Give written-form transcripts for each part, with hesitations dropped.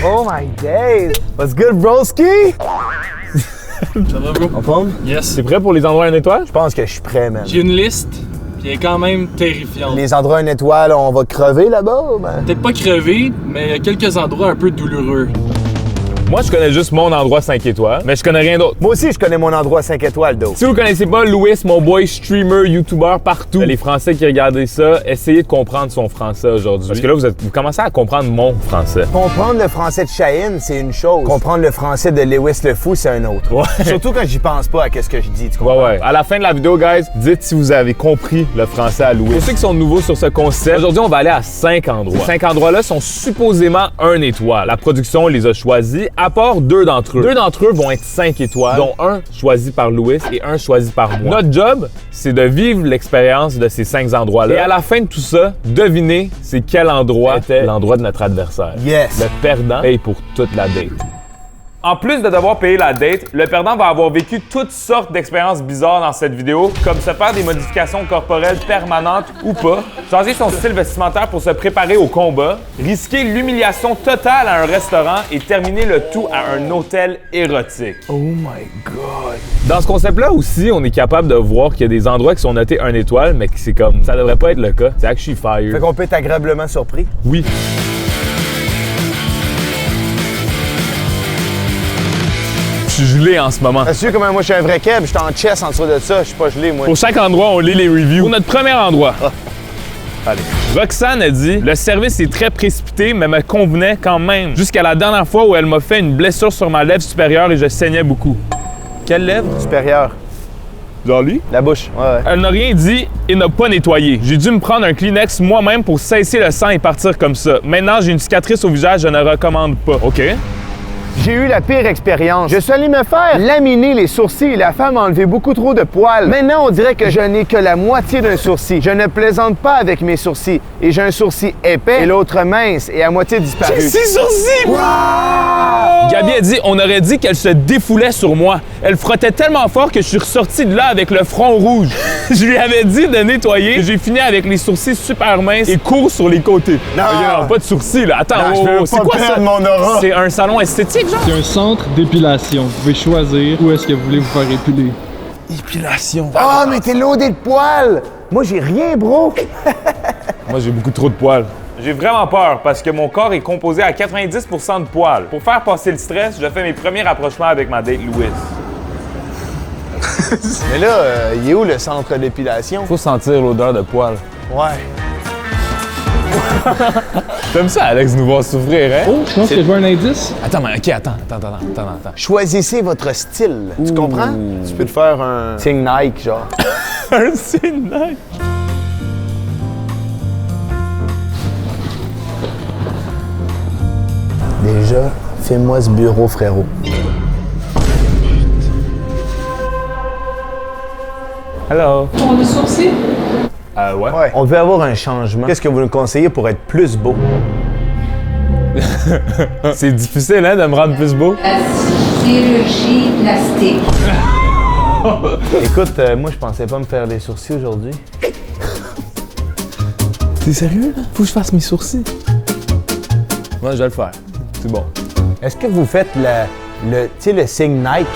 Oh my days! What's good, broski? Ça va, bro? En forme? Yes. T'es prêt pour les endroits 1 étoile? Je pense que je suis prêt, man. J'ai une liste, puis elle est quand même terrifiante. Les endroits 1 étoile, on va crever là-bas, man. Peut-être pas crevé, mais il y a quelques endroits un peu douloureux. Moi, je connais juste mon endroit 5 étoiles, mais je connais rien d'autre. Moi aussi, je connais mon endroit 5 étoiles, d'eau. Si vous connaissez pas Louis, mon boy streamer, YouTuber partout, les Français qui regardaient ça, essayez de comprendre son français aujourd'hui. Parce que là, vous commencez à comprendre mon français. Comprendre le français de Chahine, c'est une chose. Comprendre le français de Lewis le Fou, c'est un autre. Ouais. Surtout quand j'y pense pas à ce que je dis, tu comprends? Ouais. À la fin de la vidéo, guys, dites si vous avez compris le français à Louis. Pour ceux qui sont nouveaux sur ce concept, aujourd'hui, on va aller à 5 endroits. Ces 5 endroits-là sont supposément 1 étoile. La production les a choisis, à part 2 d'entre eux. 2 d'entre eux vont être 5 étoiles, dont un choisi par Louis et un choisi par moi. Notre job, c'est de vivre l'expérience de ces 5 endroits-là. Et à la fin de tout ça, devinez c'est quel endroit était l'endroit de notre adversaire. Yes! Le perdant paye pour toute la date. En plus de devoir payer la date, le perdant va avoir vécu toutes sortes d'expériences bizarres dans cette vidéo, comme se faire des modifications corporelles permanentes ou pas, changer son style vestimentaire pour se préparer au combat, risquer l'humiliation totale à un restaurant et terminer le tout à un hôtel érotique. Oh my God! Dans ce concept-là aussi, on est capable de voir qu'il y a des endroits qui sont notés 1 étoile, mais que c'est comme, ça devrait pas être le cas. C'est actually fire. Fait qu'on peut être agréablement surpris. Oui. Je suis gelé en ce moment. T'as su comment moi je suis un vrai keb, je suis en chess en dessous de ça, je suis pas gelé moi. Pour chaque endroit, on lit les reviews. Pour notre premier endroit. Allez. Roxane a dit « Le service est très précipité, mais me convenait quand même. Jusqu'à la dernière fois où elle m'a fait une blessure sur ma lèvre supérieure et je saignais beaucoup. » Quelle lèvre? Supérieur. Genre lui? La bouche, ouais. Elle n'a rien dit et n'a pas nettoyé. J'ai dû me prendre un Kleenex moi-même pour cesser le sang et partir comme ça. Maintenant, j'ai une cicatrice au visage, je ne recommande pas. OK. J'ai eu la pire expérience. Je suis allé me faire laminer les sourcils. La femme a enlevé beaucoup trop de poils. Maintenant, on dirait que je n'ai que la moitié d'un sourcil. Je ne plaisante pas avec mes sourcils. Et j'ai un sourcil épais et l'autre mince et à moitié disparu. J'ai 6 sourcils! Wow! Gabi a dit, on aurait dit qu'elle se défoulait sur moi. Elle frottait tellement fort que je suis ressorti de là avec le front rouge. Je lui avais dit de nettoyer et j'ai fini avec les sourcils super minces et courts sur les côtés. Non. Non, pas de sourcils, là. Attends, Non, je veux c'est pas quoi ça? perdre mon aura. C'est un salon esthétique, genre? C'est un centre d'épilation. Vous pouvez choisir où est-ce que vous voulez vous faire épiler. Épilation. Ah, mais t'es loadé de poils! Moi, j'ai rien, bro! Moi, j'ai beaucoup trop de poils. J'ai vraiment peur parce que mon corps est composé à 90% de poils. Pour faire passer le stress, je fais mes premiers rapprochements avec ma date Louise. Mais là, il est où le centre d'épilation? Faut sentir l'odeur de poils. Ouais. T'aimes ça, Alex, nous voir souffrir, hein? Oh, je pense que je vois un indice. Attends, mais OK, attends. Choisissez votre style. Tu comprends? Tu peux te faire un signe Nike, genre. Un signe Nike. Déjà, fais-moi ce bureau, frérot. Hello. Pour le sourcil? Ouais. Ouais. On veut avoir un changement. Qu'est-ce que vous nous conseillez pour être plus beau? C'est difficile, hein, de me rendre plus beau? La chirurgie plastique. Écoute, moi, je pensais pas me faire les sourcils aujourd'hui. T'es sérieux, là? Faut que je fasse mes sourcils. Moi, je vais le faire. C'est bon. Est-ce que vous faites tu sais, le signe Nike?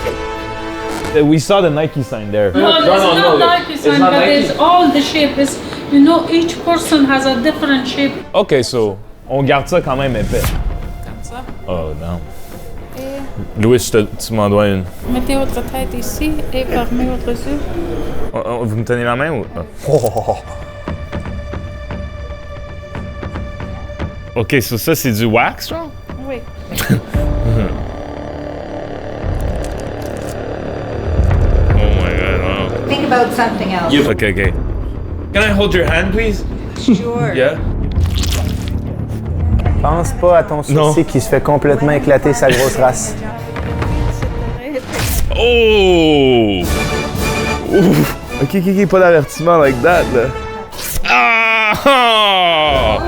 We saw the Nike sign there. No, it's not Nike sign, but it's all the shapes. You know, each person has a different shape. OK, so, on garde ça quand même épais. Comme ça. Oh, non. Et Louis, tu m'en dois une. mettez votre tête ici et fermez votre yeux. Vous me tenez la main ou... OK, so ça, c'est du wax, genre? Oui. Oh my God, wow. Think about something else. OK. Can I hold your hand, please? Sure. Yeah. Pense pas à ton sourcil qui se fait complètement éclater sa grosse race. Oh! Ouf. OK, pas d'avertissement like that, là. Ah!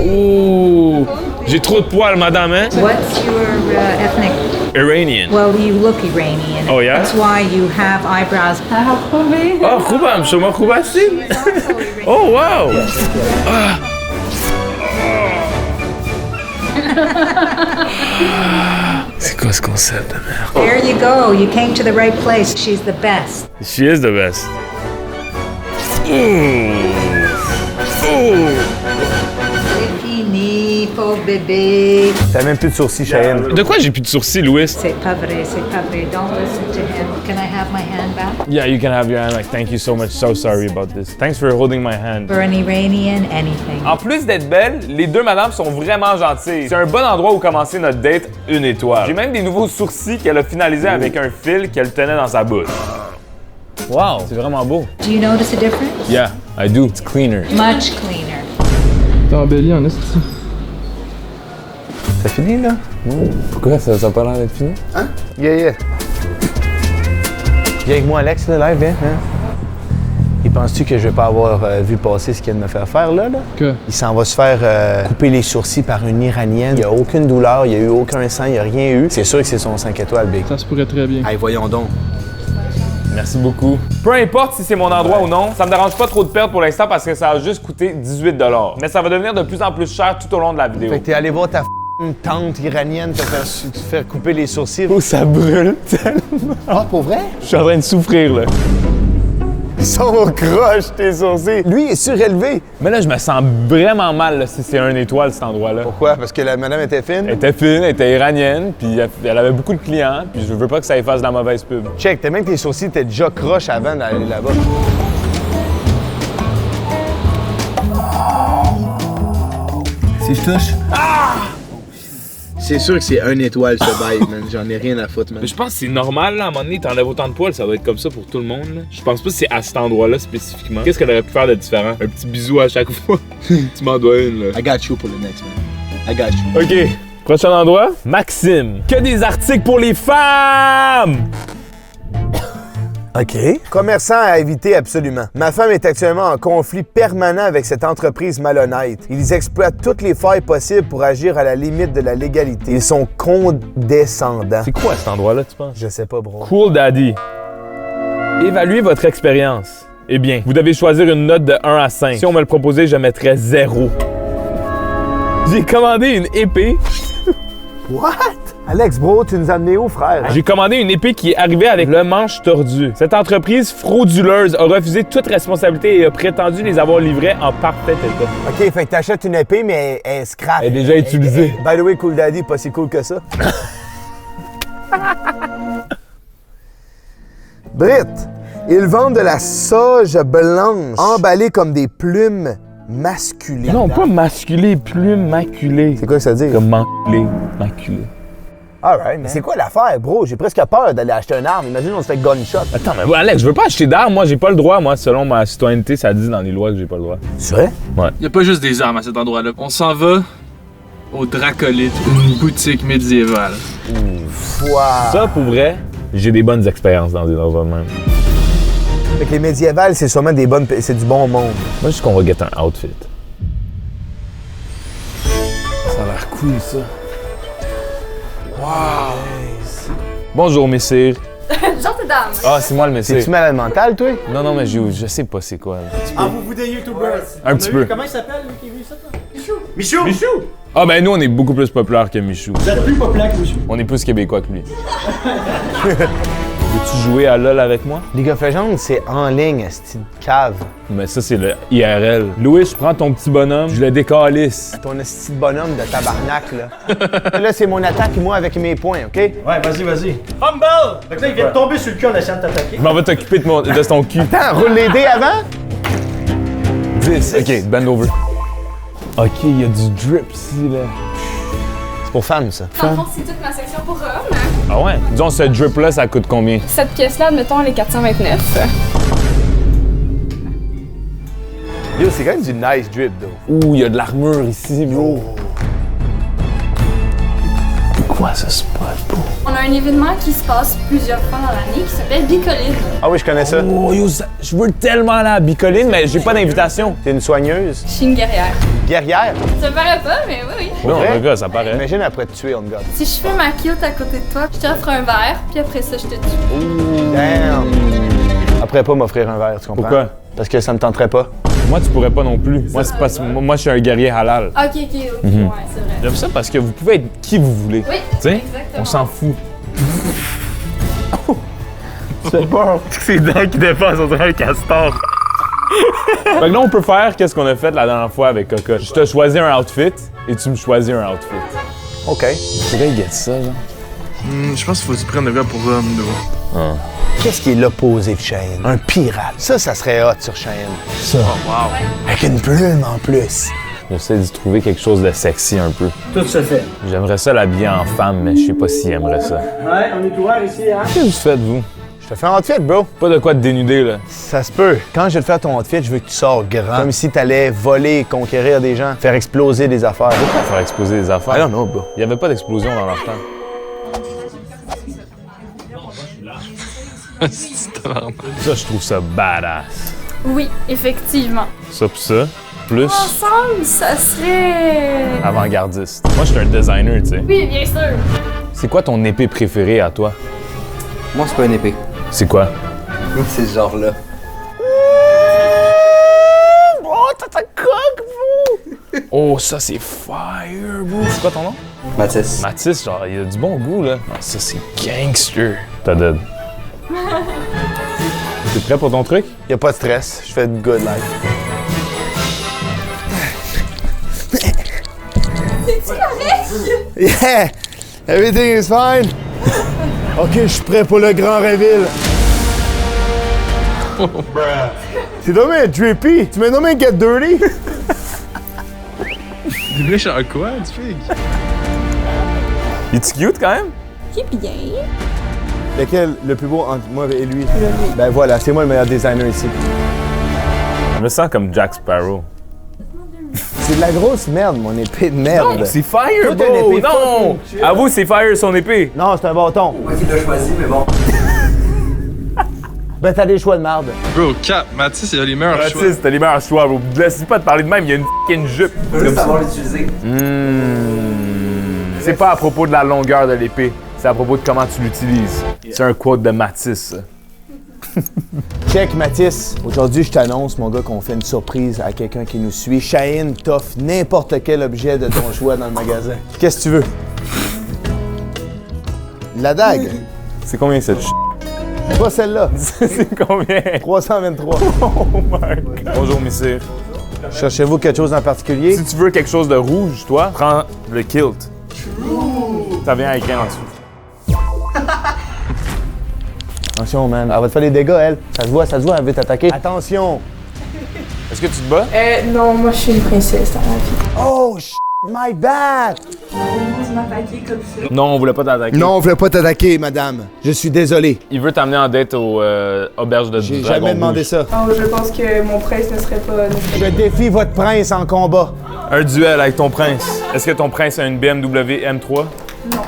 Ouh! J'ai trop de poils, madame, hein? What's your ethnic? Iranian. Well, you look Iranian. Oh, yeah? That's why you have eyebrows. Oh, خوبم شما خوب هستید؟ Oh, wow! C'est quoi ce concept de merde? There you go. You came to the right place. She's the best. She is the best. C'est fini, pauvre bébé. T'as même plus de sourcils, Cheyenne. De quoi j'ai plus de sourcils, Louis? C'est pas vrai, c'est pas vrai. Don't listen to him. Can I have my hand back? Yeah, you can have your hand. Like, thank you so much. So sorry about this. Thanks for holding my hand. For an Iranian, anything. En plus d'être belles, les deux madames sont vraiment gentilles. C'est un bon endroit où commencer notre date, 1 étoile. J'ai même des nouveaux sourcils qu'elle a finalisés avec un fil qu'elle tenait dans sa bouche. Wow, c'est vraiment beau. Do you notice a difference? Yeah, I do. It's cleaner. Much cleaner. T'es embelli en esti. C'est fini, là? Pourquoi ça a pas l'air d'être fini? Yeah. Viens avec moi, Alex, là, live, viens. Hein? Et penses-tu que je vais pas avoir vu passer ce qu'il vient de me faire faire, là? Que? Il s'en va se faire couper les sourcils par une Iranienne. Il n'y a aucune douleur, il n'y a eu aucun sang, il n'y a rien eu. C'est sûr que c'est son 5 étoiles, Big. Ça se pourrait très bien. Allez, voyons donc. Merci beaucoup. Peu importe si c'est mon endroit ou non, ça me dérange pas trop de perdre pour l'instant parce que ça a juste coûté 18 $. Mais ça va devenir de plus en plus cher tout au long de la vidéo. Fait que t'es allé voir ta tante iranienne te faire couper les sourcils. Oh, ça brûle tellement. Ah, pour vrai? Je suis en train de souffrir, là. Ils sont croches, tes sourcils. Lui, il est surélevé. Mais là, je me sens vraiment mal là, si c'est 1 étoile, cet endroit-là. Pourquoi? Parce que la madame était fine? Elle était fine, elle était iranienne, puis elle avait beaucoup de clients, puis je veux pas que ça lui fasse de la mauvaise pub. Check, t'as même que tes sourcils étaient déjà croches avant d'aller là-bas. Si je touche? C'est sûr que c'est 1 étoile ce bail, man. J'en ai rien à foutre, man. Mais je pense que c'est normal, là, à un moment donné, t'enlèves autant de poils, ça doit être comme ça pour tout le monde, là. Je pense pas que c'est à cet endroit-là spécifiquement. Qu'est-ce qu'elle aurait pu faire de différent? Un petit bisou à chaque fois? Tu m'en dois une, là. I got you pour le next, man. I got you. OK. Prochain endroit, Maxime. Que des articles pour les femmes! OK. Commerçant à éviter absolument. Ma femme est actuellement en conflit permanent avec cette entreprise malhonnête. Ils exploitent toutes les failles possibles pour agir à la limite de la légalité. Ils sont condescendants. C'est quoi cet endroit-là, tu penses? Je sais pas, bro. Cool Daddy. Évaluez votre expérience. Eh bien, vous devez choisir une note de 1 à 5. Si on me le proposait, je mettrais 0. J'ai commandé une épée. What? Alex, bro, tu nous as amené où, frère? J'ai commandé une épée qui est arrivée avec le manche tordu. Cette entreprise frauduleuse a refusé toute responsabilité et a prétendu les avoir livrés en parfait état. OK, fait que t'achètes une épée, mais elle est scrap. Elle est déjà utilisée. By the way, Cool Daddy, pas si cool que ça. Britt, ils vendent de la sauge blanche emballée comme des plumes masculées. Non, pas masculé, plume maculée. C'est quoi que ça dit? Comme maculé, maculé. Alright, mais c'est quoi l'affaire, bro? J'ai presque peur d'aller acheter une arme. Imagine, on se fait gunshot. Attends, mais Alex, je veux pas acheter d'armes. Moi, j'ai pas le droit. Moi, selon ma citoyenneté, ça dit dans les lois que j'ai pas le droit. C'est vrai? Il a pas juste des armes à cet endroit-là. On s'en va au Dracolite, une boutique médiévale. Wow. Ça, pour vrai, j'ai des bonnes expériences dans des endroits de même. Fait que les médiévales, c'est sûrement des bonnes... c'est du bon monde. Moi, juste qu'on va get un outfit. Ça a l'air cool, ça. Wow! Bonjour, messire. Gentille dame. Ah, c'est moi le messire. C'est-tu malade mental, toi? Non, mais je sais pas c'est quoi. Là. vous des youtubeurs. Un petit peu. Comment il s'appelle, lui, qui est venu ça, toi? Michou. Michou! Ah, ben nous, on est beaucoup plus populaire que Michou. Vous êtes plus populaire que Michou. On est plus québécois que lui. Veux-tu jouer à LOL avec moi? League of Legends, c'est en ligne, c'est une cave. Mais ça, c'est le IRL. Louis, je prends ton petit bonhomme, je le décalisse. Ton petit bonhomme de tabarnak, là. Là, c'est mon attaque, moi, avec mes points, OK? Ouais, vas-y. Humble! Fait que là, il vient de tomber sur le cul en essayant de t'attaquer. Je m'en vais t'occuper de ton cul. Attends, roule les dés avant? 10. OK, bend over. OK, il y a du drip ici, là. C'est pour femmes, ça. Dans le fond, c'est toute ma section pour hommes. Ah ouais? Disons, ce drip-là, ça coûte combien? Cette pièce-là, admettons, elle est 429. Yo, c'est quand même du nice drip, though. Ouh, il y a de l'armure ici, bro. C'est quoi ce spot, bro? On a un événement qui se passe plusieurs fois dans l'année qui s'appelle Bicoline. Ah oui, je connais ça. Oh, yo, je veux tellement aller à Bicoline, mais j'ai pas d'invitation. T'es une soigneuse. Je suis une guerrière. Guerrière. Ça me paraît pas, mais oui. Non, vrai? le gars, ça paraît. Imagine après te tuer, on God. Si je fais ma cute à côté de toi, je t'offre un verre, puis après ça, je te tue. Damn. Après pas m'offrir un verre, tu comprends? Pourquoi? Parce que ça me tenterait pas. Moi, tu pourrais pas non plus. Moi, c'est pas... Moi, je suis un guerrier halal. Ok, ouais, c'est vrai. J'aime ça parce que vous pouvez être qui vous voulez. Oui, tu sais, exactement. on s'en fout. C'est peur. Ses dents qui dépassent, on dirait un castor. Fait que là, on peut faire qu'est-ce qu'on a fait la dernière fois avec Cocotte. Je te choisis un outfit et tu me choisis un outfit. OK. C'est là, il get ça, genre. Je pense qu'il faut se prendre un gars pour homme, là. Qu'est-ce qui est l'opposé de Cheyenne? Un pirate. Ça serait hot sur Cheyenne. Ça. Oh, wow. Avec une plume en plus. J'essaie de trouver quelque chose de sexy un peu. Tout se fait. J'aimerais ça l'habiller en femme, mais je sais pas s'il aimerait ça. Ouais, on est ouvert ici, hein? Qu'est-ce que vous faites, vous? Je te fais un outfit, bro. Pas de quoi te dénuder, là. Ça se peut. Quand je vais te faire ton outfit, je veux que tu sors grand. Comme si t'allais voler, conquérir des gens, faire exploser des affaires. Pourquoi faire exploser des affaires? I don't know, bro. Il y avait pas d'explosion dans leur temps. Ça, je trouve ça badass. Oui, effectivement. Ça pis ça, plus Ensemble, ça serait... avant-gardiste. Moi, je suis un designer, tu sais. Oui, bien sûr. C'est quoi ton épée préférée à toi? Moi, c'est pas une épée. C'est quoi? C'est ce genre-là. Oh, t'as ta coque, bro! Oh, ça, c'est fire, bro! C'est quoi ton nom? Mathis. Mathis, genre, il a du bon goût, là. Ah, ça, c'est gangster. T'as dead. T'es prêt pour ton truc? Y'a pas de stress, je fais de good life. C'est-tu correct? Yeah! Everything is fine! OK, je suis prêt pour le grand reveal. C'est nommé drippy. Tu m'as nommé Get Dirty? Du blé à quoi, tu fais? Il est cute quand même? Qui est bien. Lequel le plus beau entre moi et lui? Ben voilà, c'est moi le meilleur designer ici. Je me sens comme Jack Sparrow. C'est de la grosse merde, mon épée de merde. C'est fire, Faut une bro! épée Non! Avoue, c'est fire son épée. Non, c'est un bâton. Moi qui l'ai choisi, mais bon. Ben t'as des choix de merde. Bro, Cap, Mathis, il a les meilleurs choix. Mathis, t'as les meilleurs choix, bro. Laisse pas de parler de même, il y a une fucking jupe. Je veux juste savoir l'utiliser. C'est pas à propos de la longueur de l'épée, c'est à propos de comment tu l'utilises. C'est un quote de Mathis, ça. Check, Mathis. Aujourd'hui, je t'annonce, mon gars, qu'on fait une surprise à quelqu'un qui nous suit. Cheyenne t'offre n'importe quel objet de ton choix dans le magasin. Qu'est-ce que tu veux? La dague. C'est combien cette ch... Pas celle-là. C'est combien? 323. Oh my God. Bonjour, messire. Cherchez-vous quelque chose en particulier? Si tu veux quelque chose de rouge, toi, prends le kilt. Ça vient avec rien en dessous. Attention, man. Elle va te faire des dégâts, elle. Ça se voit, elle veut t'attaquer. Attention. Est-ce que tu te bats? Non, moi je suis une princesse dans la vie. Oh, my bad. Non, on voulait pas t'attaquer. Non, on voulait pas t'attaquer, madame. Je suis désolé. Il veut t'amener en dette au auberge de J'ai Dragon jamais demandé Rouge. ça. Oh, je pense que mon prince ne serait pas... Je défie votre prince en combat. Un duel avec ton prince. Est-ce que ton prince a une BMW M3? Non.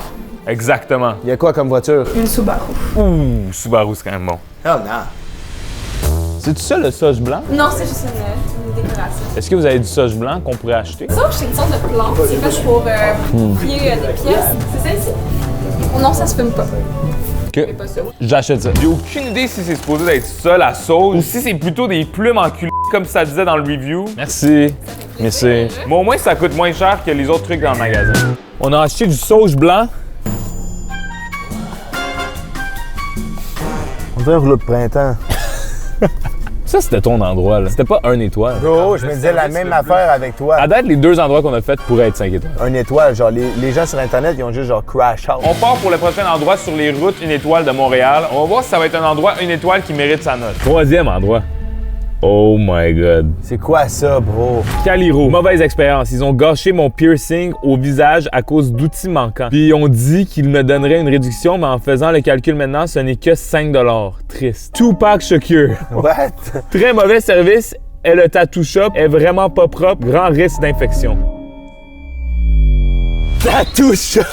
Exactement. Il y a quoi comme voiture? Une Subaru. Ouh, Subaru, c'est quand même bon. Oh non. C'est-tu ça, le soja blanc? Non, c'est juste une décoration. Est-ce que vous avez du soja blanc qu'on pourrait acheter? Ça, c'est une sorte de plante. C'est fait pour plier des pièces. C'est ça ici? Non, ça se fume pas. Que j'achète ça. J'ai aucune idée si c'est supposé d'être ça, la sauce, ou si c'est plutôt des plumes enculées, comme ça disait dans le review. Merci. Merci. Mais au moins, ça coûte moins cher que les autres trucs dans le magasin. On a acheté du sauge blanc. On dirait un rouleau de printemps. Ça, c'était ton endroit, là. C'était pas un étoile. Bro, je me disais la même affaire avec toi. À date, les deux endroits qu'on a fait pourraient être 5 étoiles. Un étoile, genre les gens sur Internet, ils ont juste genre crash out. On part pour le prochain endroit sur les routes une étoile de Montréal. On va voir si ça va être un endroit une étoile qui mérite sa note. Troisième endroit. Oh my God. C'est quoi ça, bro? Caliro. Mauvaise expérience. Ils ont gâché mon piercing au visage à cause d'outils manquants. Puis ils ont dit qu'ils me donneraient une réduction, mais en faisant le calcul maintenant, ce n'est que 5 $. Triste. Tupac Shakur. What? Très mauvais service. Et le tattoo shop est vraiment pas propre. Grand risque d'infection. Tattoo shop!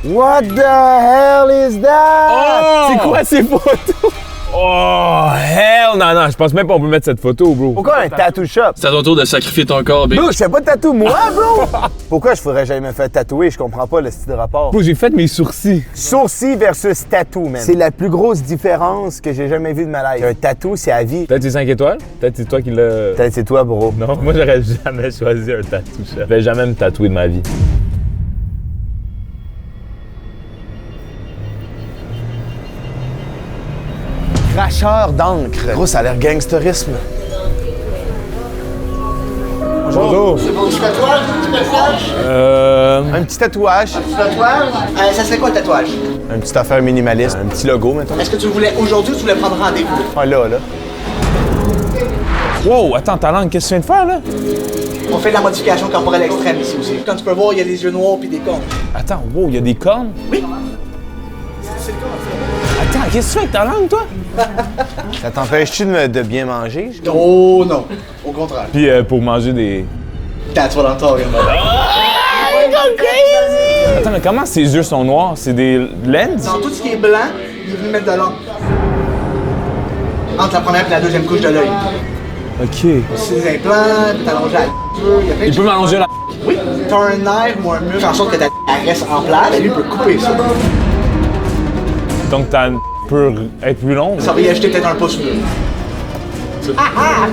What the hell is that? Oh! C'est quoi ces photos? Oh, hell non, je pense même pas qu'on peut mettre cette photo, bro. Pourquoi un tattoo shop? C'est à ton tour de sacrifier ton corps, big. Bro, je fais pas de tatou, moi, bro! Pourquoi je ferais jamais me faire tatouer? Je comprends pas le style de rapport. Bro, j'ai fait mes sourcils. Sourcils versus tatou, man. C'est la plus grosse différence que j'ai jamais vue de ma life. Un tatou, c'est à vie. Peut-être c'est 5 étoiles? Peut-être c'est toi qui l'as... Peut-être c'est toi, bro. Non, moi j'aurais jamais choisi un tatou, chef. Je vais jamais me tatouer de ma vie. Cracheur d'encre. Gros, ça a l'air gangsterisme. Bonjour. C'est bon, du tatouage, du massage? Un petit tatouage. Du tatouage? Ça serait quoi le tatouage? Un petit affaire minimaliste. Un petit logo, mettons. Est-ce que tu voulais aujourd'hui ou tu voulais prendre rendez-vous? Ah, là. Wow, attends, ta langue, qu'est-ce que tu viens de faire, là? On fait de la modification corporelle extrême ici aussi. Comme tu peux voir, il y a les yeux noirs puis des cornes. Attends, wow, il y a des cornes? Oui. Attends, qu'est-ce que tu fais avec ta langue, toi? Ça t'empêche-tu de bien manger? Oh non, au contraire. Puis pour manger des... That's what I'm talking about. Attends, mais comment ses yeux sont noirs? C'est des lens? Dans tout ce qui est blanc, il est venu mettre de l'encre. Entre la première et la deuxième couche de l'œil. OK. C'est des implants, puis t'allonger la il y a plein de Il peut m'allonger la... Oui, t'as un nerf ou un muscle, fait en sorte que ta reste en place, et lui peut couper ça. Donc ta peut être plus longue? Ça va y ajouter peut-être un pouce bleu.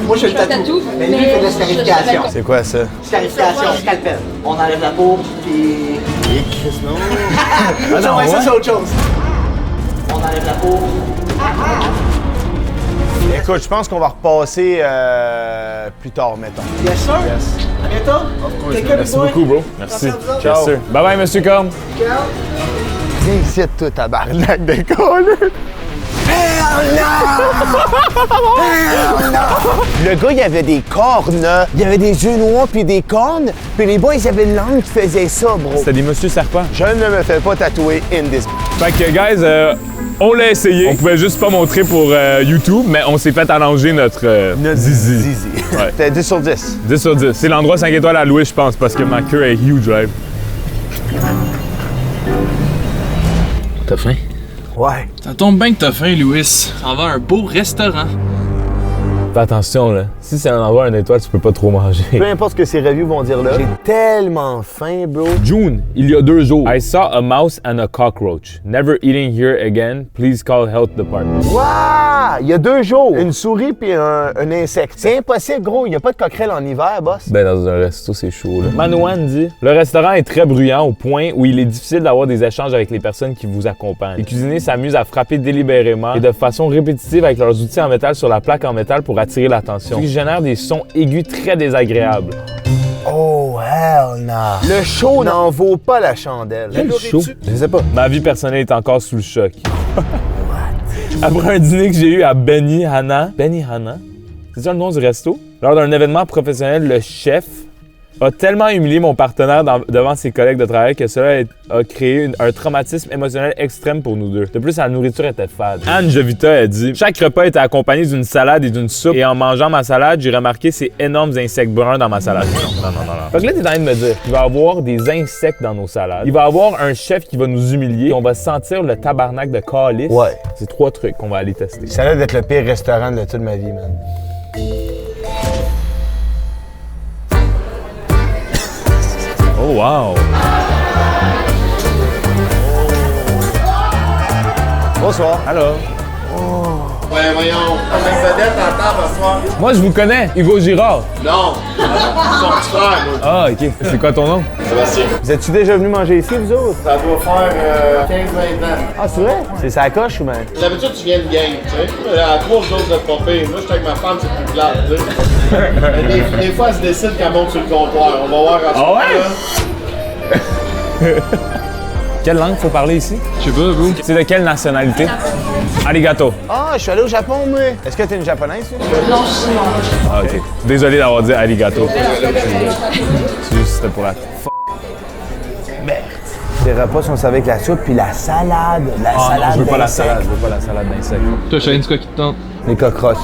Moi je fais le tatou, mais lui il fait de la scarification. C'est quoi ça? Scarification, scalpel. On enlève la peau, puis... Non. Ah non, ouais, ça c'est autre chose. On enlève la peau. Écoute, je pense qu'on va repasser plus tard, mettons. Yes, sir. Yes. À bientôt. Merci beaucoup, bro. Merci. Ciao. Yes, sir. Bye-bye, Monsieur Corn. Ciao. Viens ici, toi, tabarnak de colle. Hell no! Hell no! Le gars, il avait des cornes, il avait des yeux noirs puis des cornes, puis les boys, ils avaient une langue qui faisait ça, bro. C'était des Monsieur Serpent. Je ne me fais pas tatouer in this. Fait que, guys, on l'a essayé. On pouvait juste pas montrer pour YouTube, mais on s'est fait allonger notre zizi. Ouais. C'était 10 sur 10. 10 sur 10. C'est l'endroit 5 étoiles à louer, je pense, parce que ma queue est huge, right? T'as faim? Ouais. Ça tombe bien que t'as faim, Louis. On va à un beau restaurant. Fais attention, là. Si c'est un endroit 1 étoile, tu peux pas trop manger. Peu importe ce que ces reviews vont dire là, j'ai tellement faim, bro. June, il y a 2 jours. I saw a mouse and a cockroach. Never eating here again. Please call health department. Waouh! Il y a 2 jours, une souris puis un insecte. C'est impossible, gros. Il n'y a pas de coquerelle en hiver, boss. Ben, dans un resto, c'est chaud, là. Manouane dit, le restaurant est très bruyant au point où il est difficile d'avoir des échanges avec les personnes qui vous accompagnent. Les cuisiniers s'amusent à frapper délibérément et de façon répétitive avec leurs outils en métal sur la plaque en métal pour attirer l'attention. Ce qui génère des sons aigus très désagréables. Oh, hell no! Le show n'en vaut pas la chandelle. Quel show? Je sais pas. Ma vie personnelle est encore sous le choc. Après un dîner que j'ai eu à Benihana, c'est ça le nom du resto? Lors d'un événement professionnel, le chef a tellement humilié mon partenaire devant ses collègues de travail que cela a créé un traumatisme émotionnel extrême pour nous deux. De plus, la nourriture était fade. Anne Jovita a dit « Chaque repas était accompagné d'une salade et d'une soupe, et en mangeant ma salade, j'ai remarqué ces énormes insectes bruns dans ma salade. » Non. Fait que là, t'es en train de me dire qu'il va y avoir des insectes dans nos salades. Il va y avoir un chef qui va nous humilier, et on va sentir le tabarnak de calice. Ouais. C'est 3 trucs qu'on va aller tester. Ça a l'air d'être le pire restaurant de toute ma vie, man. Oh, wow! Bonsoir. Allô? Ouais, voyons. Même vedette en table ce soir. Moi, je vous connais, Hugo Girard. Non. Son petit frère, moi. Ah, OK. C'est quoi ton nom? Sébastien. Vous êtes-tu déjà venu manger ici, vous autres? Ça doit faire 15-20 ans. Ah, c'est vrai? C'est sa coche ou bien? D'habitude, tu viens de gang, tu sais. À 3 jours, vous êtes pas pire. Moi, je suis avec ma femme, c'est plus plate, tu sais. Des fois, elle se décide qu'elle monte sur le comptoir. On va voir à ce moment-là. Quelle langue faut parler ici? Je sais pas, vous. C'est de quelle nationalité? Arigato. Ah, je suis allé au Japon, moi. Est-ce que t'es une japonaise, toi? Non, je suis non. Ah, OK. Désolé d'avoir dit arigato. C'est juste c'était pour la... Les repas sont servis avec la soupe puis la salade. La salade je veux pas la d'insectes. salade. Je veux pas la salade d'insectes. Toi, Shane, c'est quoi qui te tente? Les cockroaches.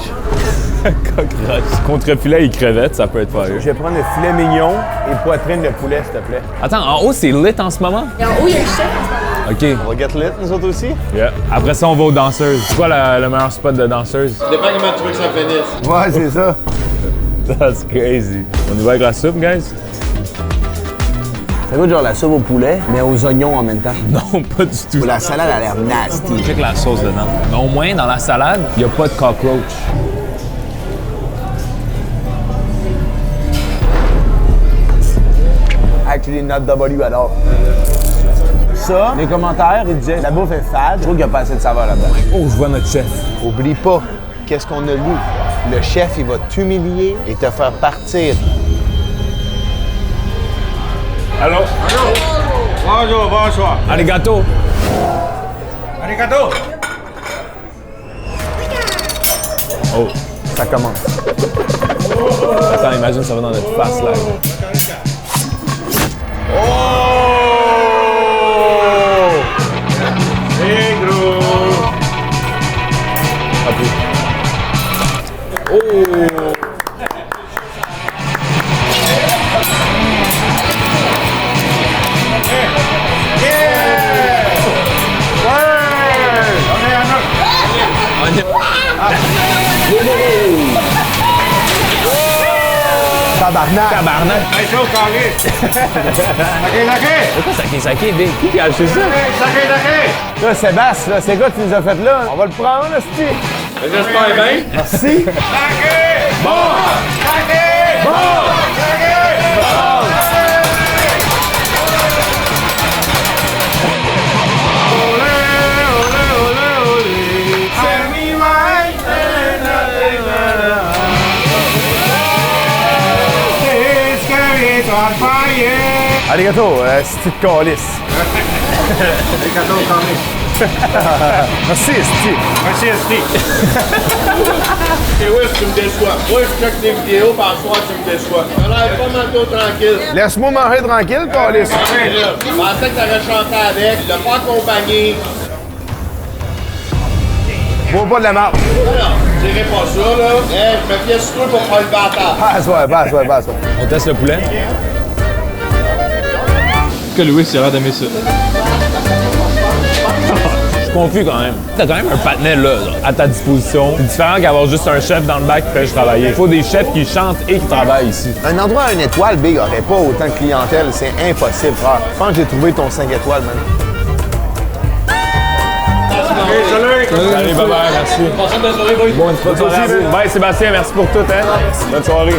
Cockroach. Contre-filet et crevettes, ça peut être fire. Je vais prendre le filet mignon et poitrine de poulet, s'il te plaît. Attends, en haut, c'est lit en ce moment? Et en haut, il y a le chef. OK. On va get lit, nous autres aussi? Yeah. Après ça, on va aux danseuses. C'est quoi le meilleur spot de danseuses? Ça dépend comment tu veux que ça finisse. Ouais, c'est ça. That's crazy. On y va avec la soupe, guys? Ça goûte genre la soupe au poulet, mais aux oignons en même temps. Non, pas du tout. La salade a l'air nasty. Check la sauce dedans. Mais au moins, dans la salade, il n'y a pas de cockroach. Actually, not W alors. Ça, les commentaires, ils disaient la bouffe est fade. Je trouve qu'il n'y a pas assez de saveur là-dedans. Oh, je vois notre chef. Oublie pas, qu'est-ce qu'on a lu? Le chef, il va t'humilier et te faire partir. Allô? Bonjour, bonsoir. Arigato. Arigato. Oh, Ça commence. attends, imagine, ça va dans notre face, là. Negro. Tabarnak! Tabarnak! Hey, chaud, carré. Saké, Pourquoi saké, big? Qui a acheté ça? saké. Là, Sébastien, là, c'est quoi que tu nous as fait là? On va le prendre, là, c'ti. J'espère bien. Merci. Saké. Bon. Saké. Bon. Arigato, c'ti de calice. Arigato, carré. Merci, c'ti. Merci, Esti. Et oui, tu me déçois. Moi, je check des vidéos, par soir, tu me déçois. Ça a l'air pas mal trop tranquille. Laisse-moi manger tranquille, calice. Je pensais que t'aurais chanté avec, il l'a pas accompagné. Bois pas de la marque. Alors, je dirais pas ça, là. Je me fiais sur toi pour pas le bâtard. Passe-toi. On teste le poulet? Que Louis, il a l'air d'aimer ça. Je suis confus quand même. T'as quand même un patinet là, à ta disposition. C'est différent qu'avoir juste un chef dans le bac qui fait travailler. Il faut des chefs qui chantent et qui travaillent ici. Un endroit à une étoile, Big, aurait pas autant de clientèle. C'est impossible, frère. Je pense que j'ai trouvé ton 5 étoiles, man. Allez, bye bye, merci. Bonne soirée à vous. Bye Sébastien, merci pour tout, hein. Bonne soirée.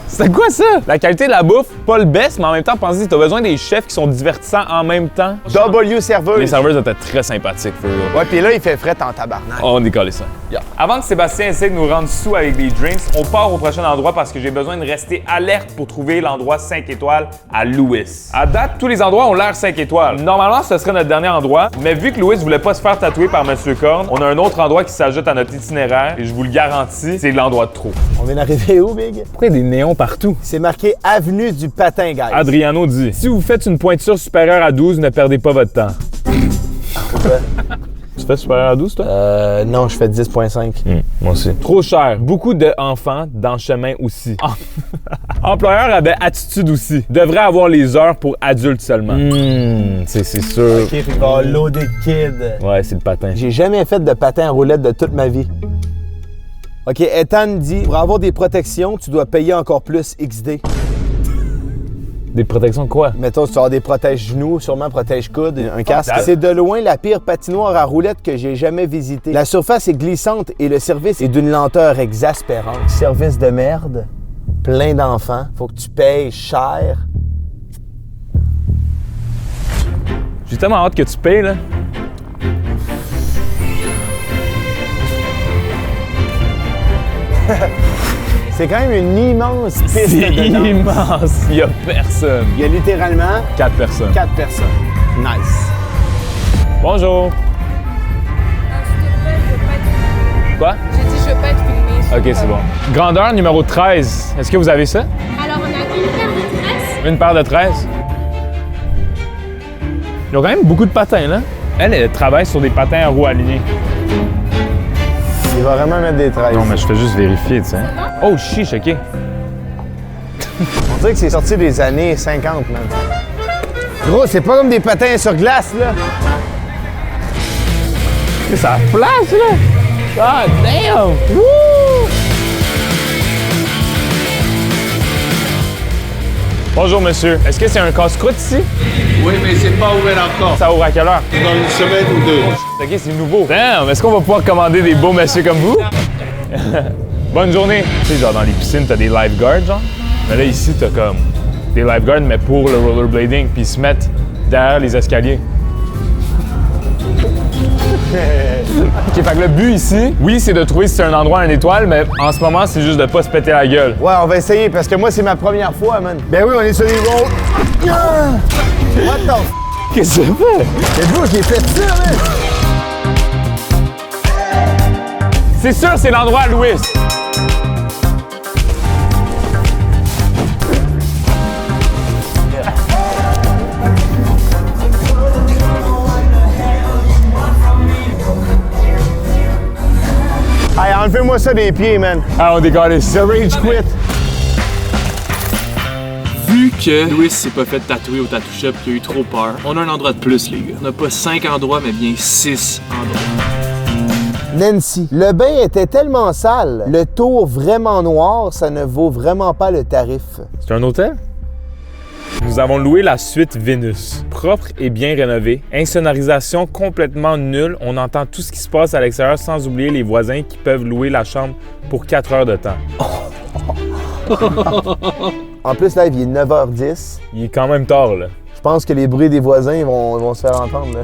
C'est quoi ça? La qualité de la bouffe, pas le best, mais en même temps, pensez que t'as besoin des chefs qui sont divertissants en même temps. W serveuse. Les serveuses étaient très sympathiques, for real. Ouais, pis là, il fait fret en tabarnak. On décolle ça. Yeah. Avant que Sébastien essaie de nous rendre sous avec des drinks, on part au prochain endroit parce que j'ai besoin de rester alerte pour trouver l'endroit 5 étoiles à Louis. À date, tous les endroits ont l'air 5 étoiles. Normalement, ce serait notre dernier endroit, mais vu que Louis voulait pas se faire tatouer par Monsieur Korn, on a un autre endroit qui s'ajoute à notre itinéraire et je vous le garantis, c'est l'endroit de trop. On vient d'arriver où, Big? Pourquoi il y a des néons partout? C'est marqué Avenue du Patin, guys. Adriano dit, si vous faites une pointure supérieure à 12, ne perdez pas votre temps. Tu fais supérieur à 12, toi? Non, je fais 10.5. Moi aussi. Trop cher. Beaucoup d'enfants dans le chemin aussi. Employeur avait attitude aussi. Devrait avoir les heures pour adultes seulement. C'est sûr. OK, fait qu'on va loader kid. Ouais, c'est le patin. J'ai jamais fait de patin à roulette de toute ma vie. OK, Ethan dit, pour avoir des protections, tu dois payer encore plus XD. Des protections de quoi? Mettons, tu vas avoir des protège-genoux, sûrement protège-coude, un casque. that. C'est de loin la pire patinoire à roulettes que j'ai jamais visitée. La surface est glissante et le service est d'une lenteur exaspérante. Service de merde, plein d'enfants, faut que tu payes cher. J'ai tellement hâte que tu payes, là. C'est quand même une immense piste C'est de danse. immense. Il y a personne. Il y a littéralement 4 personnes. 4 personnes. Nice. Bonjour. Quoi? J'ai dit, je veux pas être filmée. OK, c'est bon. Grandeur numéro 13. Est-ce que vous avez ça? Alors, on a une paire de 13. Une paire de 13. Ils ont quand même beaucoup de patins, là. Elle travaille sur des patins à roues alignées. Il va vraiment mettre des 13. Non, mais je fais juste vérifier, tu sais. Oh, chiche, OK. On dirait que c'est sorti des années 50, man. Gros, c'est pas comme des patins sur glace, là. Ça flash, là. God damn! Woo! Bonjour, monsieur. Est-ce que c'est un casse-croûte ici? Oui, mais c'est pas ouvert encore. Ça ouvre à quelle heure? Dans une semaine ou deux. OK, c'est nouveau. Damn! Est-ce qu'on va pouvoir commander des beaux messieurs comme vous? Bonne journée! Tu sais, genre, dans les piscines, t'as des lifeguards, genre. Mais là, ici, t'as comme des lifeguards, mais pour le rollerblading, puis ils se mettent derrière les escaliers. OK, fait que le but ici, oui, c'est de trouver si c'est un endroit, une étoile, mais en ce moment, c'est juste de pas se péter la gueule. Ouais, on va essayer, parce que moi, c'est ma première fois, man. Ben oui, on est sur des rolls. What the f***? Qu'est-ce que ça fait? Mais bro, j'ai fait ça, man. C'est sûr, c'est l'endroit à Louis. Hey, enlevez-moi ça des pieds, man. Ah, on décolle ici. The rage quit. Vu que Louis s'est pas fait tatouer au tattoo shop, qu'il a eu trop peur, on a un endroit de plus, les gars. On n'a pas 5 endroits, mais bien 6 endroits. Nancy, le bain était tellement sale, le tour vraiment noir, ça ne vaut vraiment pas le tarif. C'est un hôtel? Nous avons loué la suite Vénus. Propre et bien rénovée. Insonorisation complètement nulle. On entend tout ce qui se passe à l'extérieur sans oublier les voisins qui peuvent louer la chambre pour 4 heures de temps. En plus, là, il est 9h10. Il est quand même tard, là. Je pense que les bruits des voisins vont se faire entendre, là.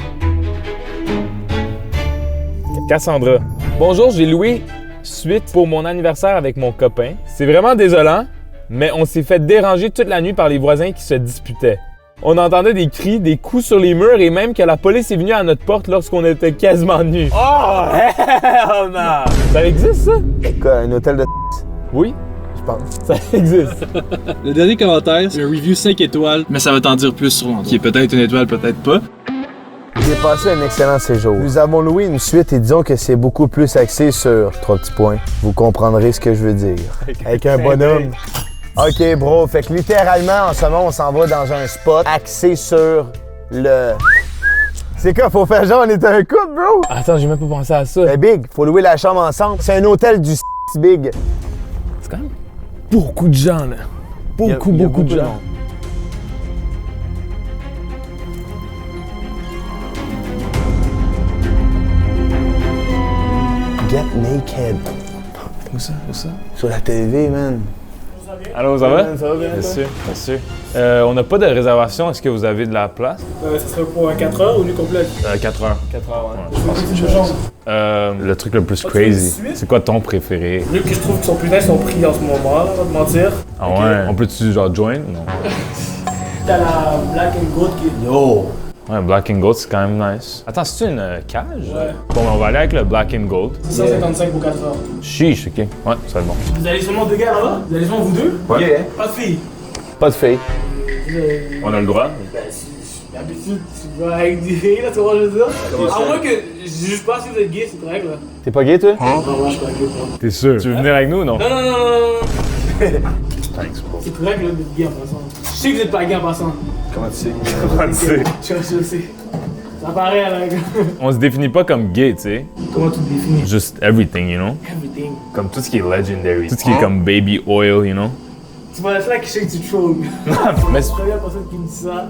Cassandra. Bonjour, j'ai loué suite pour mon anniversaire avec mon copain. C'est vraiment désolant, mais on s'est fait déranger toute la nuit par les voisins qui se disputaient. On entendait des cris, des coups sur les murs et même que la police est venue à notre porte lorsqu'on était quasiment nus. Oh, hell no! Ça existe, ça? Quoi, un hôtel de Oui, je pense. ça existe. Le dernier commentaire, c'est un review 5 étoiles. Mais ça va t'en dire plus sur l'endroit. Qui est peut-être une étoile, peut-être pas. J'ai passé un excellent séjour. Nous avons loué une suite et disons que c'est beaucoup plus axé sur 3 petits points. Vous comprendrez ce que je veux dire. Avec un bonhomme. OK, bro. Fait que littéralement, en ce moment, on s'en va dans un spot axé sur le... C'est quoi? Faut faire genre on est un couple, bro? Attends, j'ai même pas pensé à ça. Ben big, faut louer la chambre ensemble. C'est un hôtel du big. C'est quand même beaucoup de gens, là. Beaucoup de gens. Get naked. Où ça? Où ça? Sur la TV, man. Allô, ça va? Ça va bien? Bien sûr, bien sûr. On n'a pas de réservation. Est-ce que vous avez de la place? Ça serait pour 4 heures ou nuit complète? 4 heures. 4 heures, ouais. Je pense que c'est genre. le truc le plus crazy. C'est quoi ton préféré? Lui que je trouve que son plus nice sont pris en ce moment, là, on va te mentir. Ah ouais? On peut-tu genre join? Non. T'as la Black and Gold qui est. Yo! Ouais, Black and Gold, c'est quand même nice. Attends, c'est une cage? Ouais. Bon, on va aller avec le Black and Gold. C'est 155 pour 4 heures. Chiche, ok. Ouais, ça va être bon. Vous allez seulement 2 gars là-bas? Vous allez seulement vous deux? Ouais. Pas de filles? Pas de filles. On a le droit? D'habitude, tu vas avec des filles, là, tu vois ce que je veux dire? À moins que je juge pas si vous êtes gay, c'est correct, là. T'es pas gay, toi? Non, moi, je suis pas gay, moi. T'es sûr? Tu veux venir avec nous ou non? Non. C'est correct, là, d'être gay en passant. Je sais que vous êtes pas gay en passant. Comment tu sais? Comment tu sais? Je sais. Ça paraît, là. On se définit pas comme gay, tu sais. Comment tu te définis? Just everything, you know? Everything. Comme tout ce qui est legendary. Tout ce qui est comme baby oil, you know? Tu vas être là qui sait que tu trolls. Mais C'est la première personne qui me dit ça,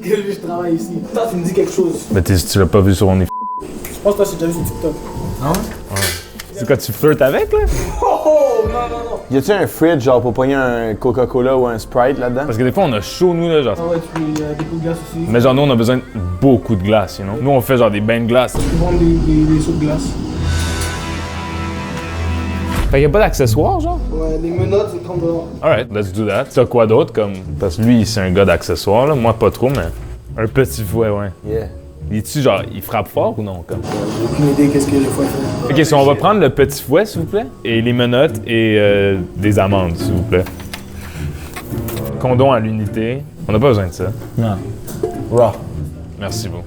que je travaille ici. Toi, tu me dis quelque chose. mais tu l'as pas vu sur OnlyFans. Je pense que toi, c'est déjà vu sur TikTok. Ah ouais? C'est quoi, tu flirtes avec, là? Oh, non. Y a-tu un fridge, genre, pour pogner un Coca-Cola ou un Sprite là-dedans? Parce que des fois, on a chaud, nous, là, genre. Ah ouais, tu veux des coups de glace aussi. Mais genre, nous, on a besoin de beaucoup de glace, you know? Nous, on fait genre des bains de glace. Tu vends des sauts de glace. Fait qu'il y a pas d'accessoires, genre? Ouais, les menottes, c'est 30 $. Alright, let's do that. T'as quoi d'autre, comme... Parce que lui, c'est un gars d'accessoires, là. Moi, pas trop, mais... Un petit fouet, ouais. Yeah. Il est-tu genre, il frappe fort ou non, comme? J'ai aucune idée qu'est-ce que le fouet fait. Ok, si on va prendre le petit fouet, s'il vous plaît, et les menottes et des amandes, s'il vous plaît. Condom à l'unité. On n'a pas besoin de ça. Non. Raw. Merci beaucoup.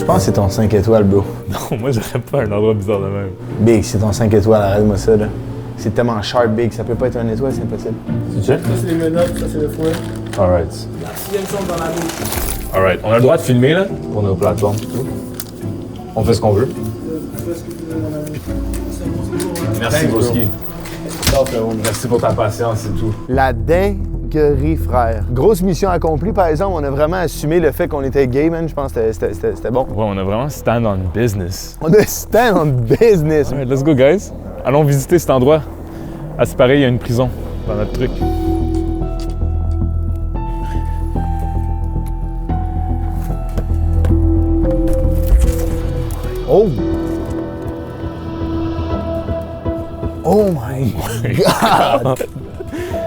pense que c'est ton 5 étoiles, bro. Non, moi, j'aurais pas un endroit bizarre de même. Big, c'est ton 5 étoiles, arrête-moi ça, là. C'est tellement sharp, Big, ça peut pas être un étoile, c'est impossible. C'est ça? Ça, c'est les menottes, ça, c'est le fouet. Alright. La 6e chambre dans la douche. Alright. On a le droit de filmer, là, pour nos plateformes et tout. On fait ce qu'on veut. Merci, Boski. Merci pour ta patience et tout. La dinguerie, frère. Grosse mission accomplie, par exemple. On a vraiment assumé le fait qu'on était gay, man. Je pense que c'était bon. Ouais, on a vraiment stand on business. On a stand on business. Alright, let's go, guys. Allons visiter cet endroit. À ce pareil, il y a une prison dans notre truc. Oh! Oh my God!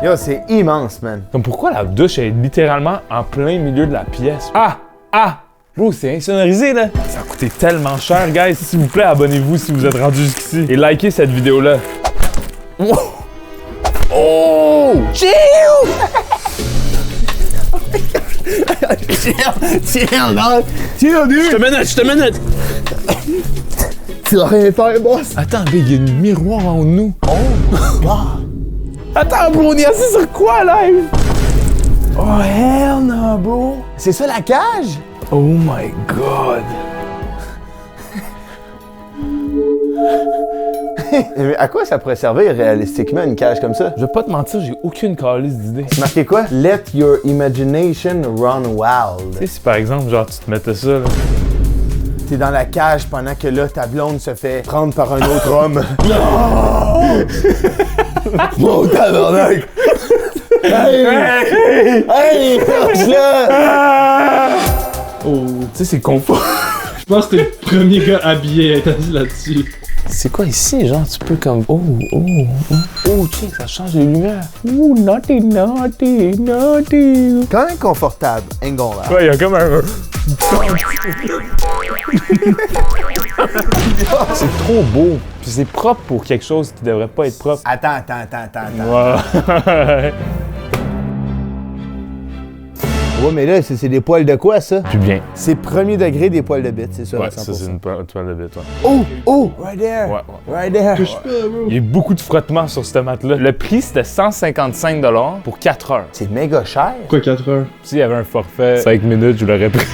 Yo, c'est immense, man. Comme pourquoi la douche est littéralement en plein milieu de la pièce? Ah! Ah! Bro, c'est insonorisé, là! Ça a coûté tellement cher, guys. S'il vous plaît, abonnez-vous si vous êtes rendus jusqu'ici. Et likez cette vidéo-là. Oh! Oh! Chill! Chill, dog! Chill, dude! Je te menotte! Tu vas rien faire, boss! Attends, Big, il y a un miroir en haut de nous. Oh my God! Attends, bro, on est assis sur quoi, live? Oh, hell no, bro! C'est ça, la cage? Oh my God! Mais à quoi ça pourrait servir réalistiquement une cage comme ça? Je vais pas te mentir, j'ai aucune calice d'idée. C'est marqué quoi? Let your imagination run wild. Tu sais, si par exemple, genre, tu te mettais ça, là. T'es dans la cage pendant que là, ta blonde se fait prendre par un autre homme. Non! Mon tabarnak! Hey! Hey! Lâche-le! Oh, Tu sais, c'est confort. je pense que t'es le premier gars habillé à être assis là-dessus. C'est quoi ici, genre, tu peux comme... Oh, check, ça change les lumières. Ouh, naughty. Quand même confortable, ain't gonna lie. Ouais, il y a comme un... C'est trop beau. Puis c'est propre pour quelque chose qui devrait pas être propre. Attends. Ouais. Ouais, mais là, c'est des poils de quoi, ça? Plus bien. C'est premier degré des poils de bite, c'est ça, Ouais, à 100%. ça, c'est une toile de bête, ouais. Oh! Right there! Ouais. Right there! Il y a eu beaucoup de frottements sur ce mat-là. Le prix, c'était 155 $ pour 4 heures. C'est méga cher. Pourquoi 4 heures? S'il y avait un forfait 5 minutes, je l'aurais pris.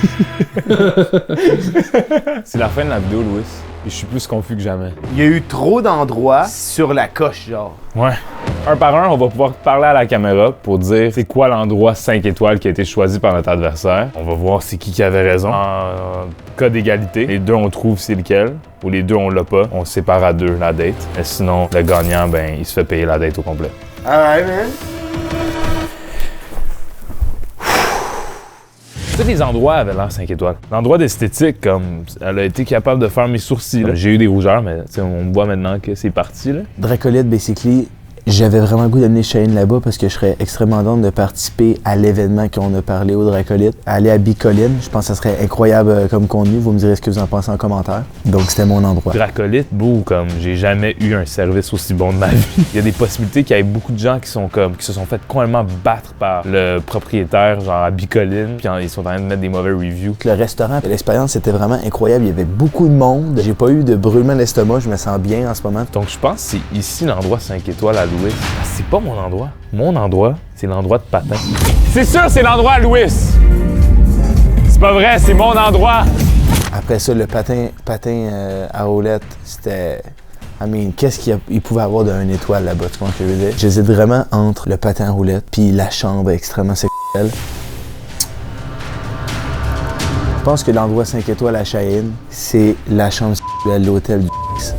C'est la fin de la vidéo, Louis. Et je suis plus confus que jamais. Il y a eu trop d'endroits sur la coche, genre. Ouais. Un par un, on va pouvoir parler à la caméra pour dire c'est quoi l'endroit 5 étoiles qui a été choisi par notre adversaire. On va voir c'est qui avait raison. En cas d'égalité, les deux on trouve c'est lequel, ou les deux on l'a pas. On sépare à deux la date. Et sinon, le gagnant, ben, il se fait payer la date au complet. Alright, man. Tous les endroits avaient l'air 5 étoiles. L'endroit d'esthétique, comme elle a été capable de faire mes sourcils. J'ai eu des rougeurs, mais on me voit maintenant que c'est parti. Là. Dracolite, basically, j'avais vraiment le goût d'amener Shane là-bas parce que je serais extrêmement down de participer à l'événement qu'on a parlé au Dracolite. Aller à Bicoline, je pense que ça serait incroyable comme contenu. Vous me direz ce que vous en pensez en commentaire. Donc, c'était mon endroit. Dracolite, beau, comme j'ai jamais eu un service aussi bon de ma vie. Il y a des possibilités qu'il y ait beaucoup de gens qui se sont fait complètement battre par le propriétaire, genre à Bicoline, puis ils sont en train de mettre des mauvais reviews. Le restaurant, l'expérience était vraiment incroyable. Il y avait beaucoup de monde. J'ai pas eu de brûlement d'estomac. Je me sens bien en ce moment. Donc, je pense que c'est ici l'endroit 5 étoiles à Louis. C'est pas mon endroit. Mon endroit, c'est l'endroit de patin. C'est sûr, c'est l'endroit à Louis. C'est pas vrai, c'est mon endroit. Après ça, le patin à roulette, c'était... qu'est-ce qu'il pouvait avoir d'un étoile là-bas, tu comprends ce que je veux dire? J'hésite vraiment entre le patin à roulette puis la chambre extrêmement sexuelle. Je pense que l'endroit 5 étoiles à Cheyenne, c'est la chambre sexuelle, l'hôtel du X.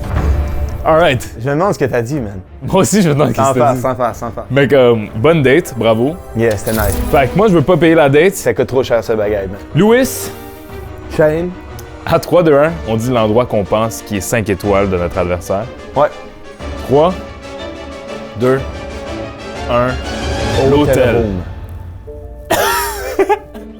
Alright. Je me demande ce que t'as dit, man. Moi aussi, je me demande ce que t'as dit. Sans faire. Mec, bonne date, bravo. Yeah, c'était nice. Fait que moi, je veux pas payer la date. Ça coûte trop cher, ce bagaille, man. Louis. Shane. À 3, 2, 1, on dit l'endroit qu'on pense qui est 5 étoiles de notre adversaire. Ouais. 3, 2, 1, l'hôtel.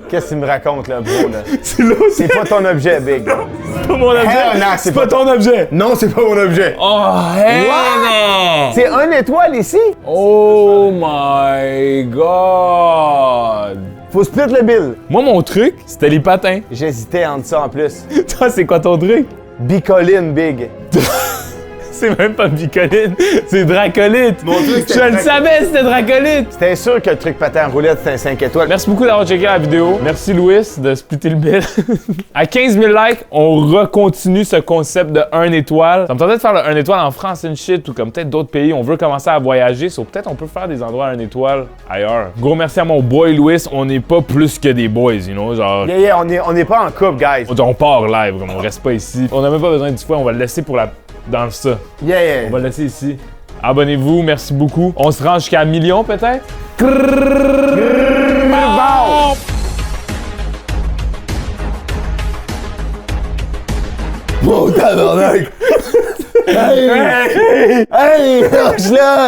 Qu'est-ce que tu me racontes, là, bro, là? C'est l'hôtel. C'est pas ton objet, Big. C'est pas mon objet. C'est pas ton objet. Non, c'est pas mon objet. Oh, hey, non. C'est 1 étoile ici? Oh my God. Faut split le bill. Moi, mon truc, c'était les patins. J'hésitais entre ça en plus. Toi, c'est quoi ton truc? Bicoline big. C'est même pas bicoline, c'est dracolite. Mon truc, Je c'était le savais, c'était dracolite. C'était sûr que le truc patin en roulette, c'était un 5 étoiles. Merci beaucoup d'avoir checké la vidéo. Merci Louis de splitter le bill. À 15 000 likes, on recontinue ce concept de 1 étoile. Ça me tentait de faire le 1 étoile en France, une shit, ou comme peut-être d'autres pays. On veut commencer à voyager, so peut-être on peut faire des endroits à 1 étoile ailleurs. Gros merci à mon boy Louis, on n'est pas plus que des boys, you know, genre... Yeah, on est pas en couple, guys. On part live, comme on reste pas ici. On n'a même pas besoin du fouet, on va le laisser pour la... dans ça. Yeah. On va le laisser ici. Abonnez-vous, merci beaucoup. On se rend jusqu'à 1 million peut-être? Wow, tabarnak! Hey! Hey! Lâche-la!